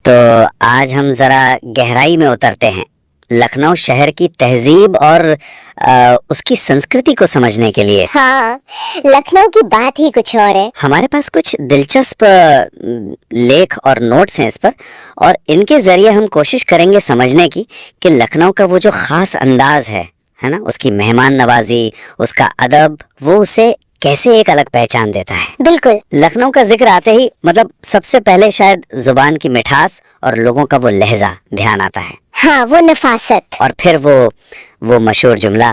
तो आज हम जरा गहराई में उतरते हैं लखनऊ शहर की तहजीब और उसकी संस्कृति को समझने के लिए। हाँ, लखनऊ की बात ही कुछ और है। हमारे पास कुछ दिलचस्प लेख और नोट्स हैं इस पर, और इनके जरिए हम कोशिश करेंगे समझने की कि लखनऊ का वो जो खास अंदाज है ना, उसकी मेहमान नवाजी, उसका अदब, वो उसे कैसे एक अलग पहचान देता है। बिल्कुल। लखनऊ का जिक्र आते ही मतलब सबसे पहले शायद जुबान की मिठास और लोगों का वो लहजा ध्यान आता है। हाँ, वो नफासत। और फिर वो मशहूर जुमला,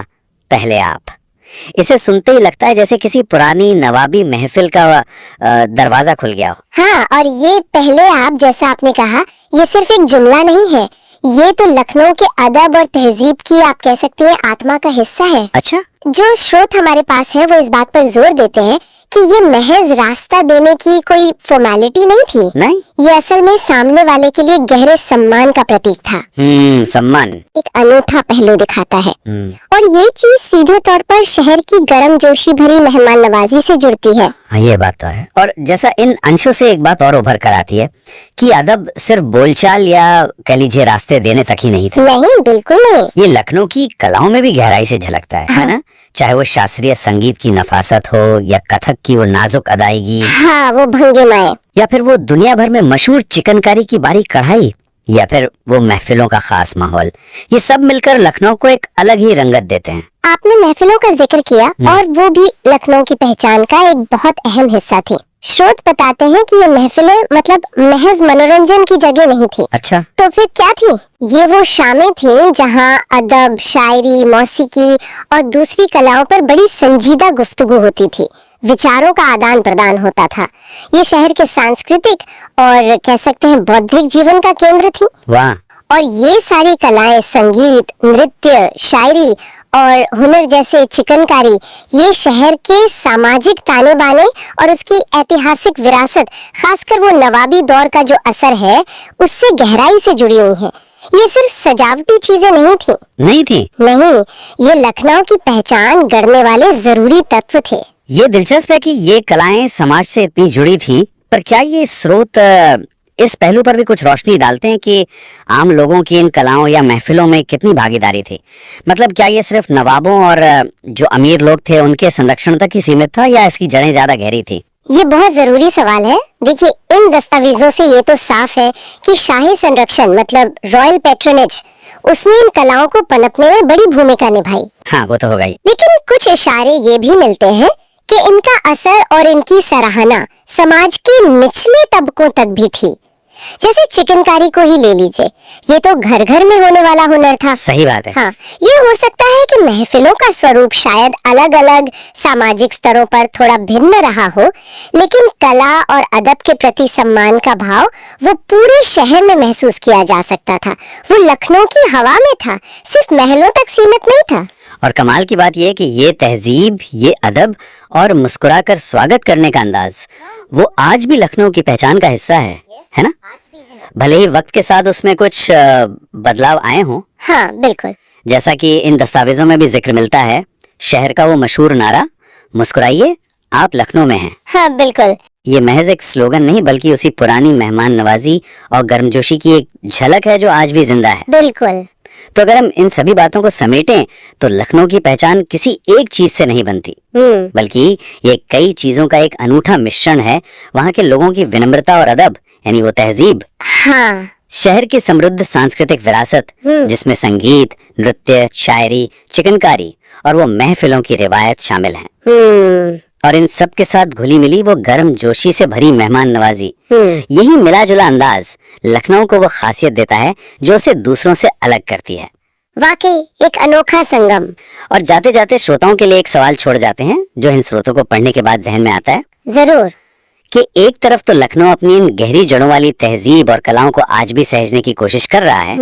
पहले आप। इसे सुनते ही लगता है जैसे किसी पुरानी नवाबी महफिल का दरवाजा खुल गया हो। हाँ, और ये पहले आप जैसा आपने कहा, ये सिर्फ एक जुमला नहीं है, ये तो लखनऊ के अदब और तहजीब की आप कह सकते हैं आत्मा का हिस्सा है। अच्छा। जो स्रोत हमारे पास है वो इस बात पर जोर देते हैं कि ये महज रास्ता देने की कोई फॉर्मेलिटी नहीं थी। नहीं, ये असल में सामने वाले के लिए गहरे सम्मान का प्रतीक था। सम्मान एक अनूठा पहलू दिखाता है। और ये चीज सीधे तौर पर शहर की गर्मजोशी भरी मेहमान नवाजी से जुड़ती है। हाँ, ये बात तो है। और जैसा इन अंशों से एक बात और उभर कर आती है कि अदब सिर्फ बोलचाल या कह लीजिए रास्ते देने तक ही नहीं था। नहीं, बिल्कुल नहीं। ये लखनऊ की कलाओं में भी गहराई से झलकता है ना? चाहे वो शास्त्रीय संगीत की नफासत हो या कथक की वो नाजुक अदायगी, हाँ, वो भंगिमाएं, या फिर वो दुनिया भर में मशहूर चिकनकारी की बारीक कढ़ाई, या फिर वो महफिलों का खास माहौल, ये सब मिलकर लखनऊ को एक अलग ही रंगत देते हैं। आपने महफिलों का जिक्र किया, और वो भी लखनऊ की पहचान का एक बहुत अहम हिस्सा थी। स्रोत बताते हैं कि ये महफिलें मतलब महज मनोरंजन की जगह नहीं थी। अच्छा, तो फिर क्या थी? ये वो शामें थी जहाँ अदब, शायरी, मौसीकी और दूसरी कलाओं पर बड़ी संजीदा गुफ्तगू होती थी, विचारों का आदान प्रदान होता था। ये शहर के सांस्कृतिक और कह सकते हैं बौद्धिक जीवन का केंद्र थी। वाह। और ये सारी कलाएं, संगीत, नृत्य, शायरी और हुनर जैसे चिकनकारी, ये शहर के सामाजिक ताने बाने और उसकी ऐतिहासिक विरासत, खासकर वो नवाबी दौर का जो असर है, उससे गहराई से जुड़ी हुई है। ये सिर्फ सजावटी चीजें नहीं थी। नहीं, ये लखनऊ की पहचान गढ़ने वाले जरूरी तत्व थे। ये दिलचस्प है कि ये कलाएं समाज से इतनी जुड़ी थी, पर क्या ये स्रोत इस पहलू पर भी कुछ रोशनी डालते हैं कि आम लोगों की इन कलाओं या महफिलों में कितनी भागीदारी थी? मतलब क्या ये सिर्फ नवाबों और जो अमीर लोग थे उनके संरक्षण तक ही सीमित था, या इसकी जड़ें ज्यादा गहरी थी? ये बहुत जरूरी सवाल है। देखिए, इन दस्तावेजों से ये तो साफ है कि शाही संरक्षण मतलब रॉयल पैट्रोनेज, उसने इन कलाओं को पनपने में बड़ी भूमिका निभाई। हाँ, वो तो होगा ही। लेकिन कुछ इशारे ये भी मिलते हैं कि इनका असर और इनकी सराहना समाज के निचले तबकों तक भी थी। जैसे चिकनकारी को ही ले लीजिए, ये तो घर घर में होने वाला हुनर था। सही बात है। हाँ, ये हो सकता है कि महफिलों का स्वरूप शायद अलग अलग सामाजिक स्तरों पर थोड़ा भिन्न रहा हो, लेकिन कला और अदब के प्रति सम्मान का भाव वो पूरे शहर में महसूस किया जा सकता था। वो लखनऊ की हवा में था, सिर्फ महलों तक सीमित नहीं था। और कमाल की बात यह है कि ये तहजीब, ये अदब और मुस्कुराकर स्वागत करने का अंदाज, वो आज भी लखनऊ की पहचान का हिस्सा है ना? भले ही वक्त के साथ उसमें कुछ बदलाव आए हों। हाँ, बिल्कुल। जैसा कि इन दस्तावेजों में भी जिक्र मिलता है, शहर का वो मशहूर नारा, मुस्कुराइए आप लखनऊ में हैं। हाँ, बिल्कुल। ये महज एक स्लोगन नहीं, बल्कि उसी पुरानी मेहमान नवाजी और गर्मजोशी की एक झलक है जो आज भी जिंदा है। बिल्कुल। तो अगर हम इन सभी बातों को समेटें तो लखनऊ की पहचान किसी एक चीज से नहीं बनती, बल्कि ये कई चीजों का एक अनूठा मिश्रण है। वहाँ के लोगों की विनम्रता और अदब, यानी वो तहजीब। हाँ। शहर की समृद्ध सांस्कृतिक विरासत, जिसमें संगीत, नृत्य, शायरी, चिकनकारी और वो महफिलों की रिवायत शामिल हैं। और इन सब के साथ घुली मिली वो गर्म जोशी से भरी मेहमान नवाजी, यही मिला जुला अंदाज लखनऊ को वो खासियत देता है जो उसे दूसरों से अलग करती है। वाकई एक अनोखा संगम। और जाते जाते श्रोताओं के लिए एक सवाल छोड़ जाते हैं जो इन स्रोतों को पढ़ने के बाद जहन में आता है। जरूर। कि एक तरफ तो लखनऊ अपनी इन गहरी जड़ों वाली तहजीब और कलाओं को आज भी सहेजने की कोशिश कर रहा है,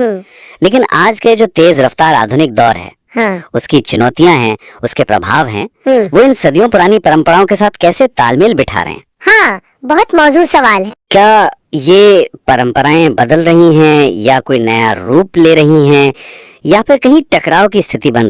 लेकिन आज के जो तेज रफ्तार आधुनिक दौर है, हाँ, उसकी चुनौतियां हैं, उसके प्रभाव हैं, वो इन सदियों पुरानी परंपराओं के साथ कैसे तालमेल बिठा रहे हैं? हाँ, बहुत मौजूद सवाल है। क्या ये परंपराएं बदल रही हैं, या कोई नया रूप ले रही हैं, या फिर कहीं टकराव की स्थिति बन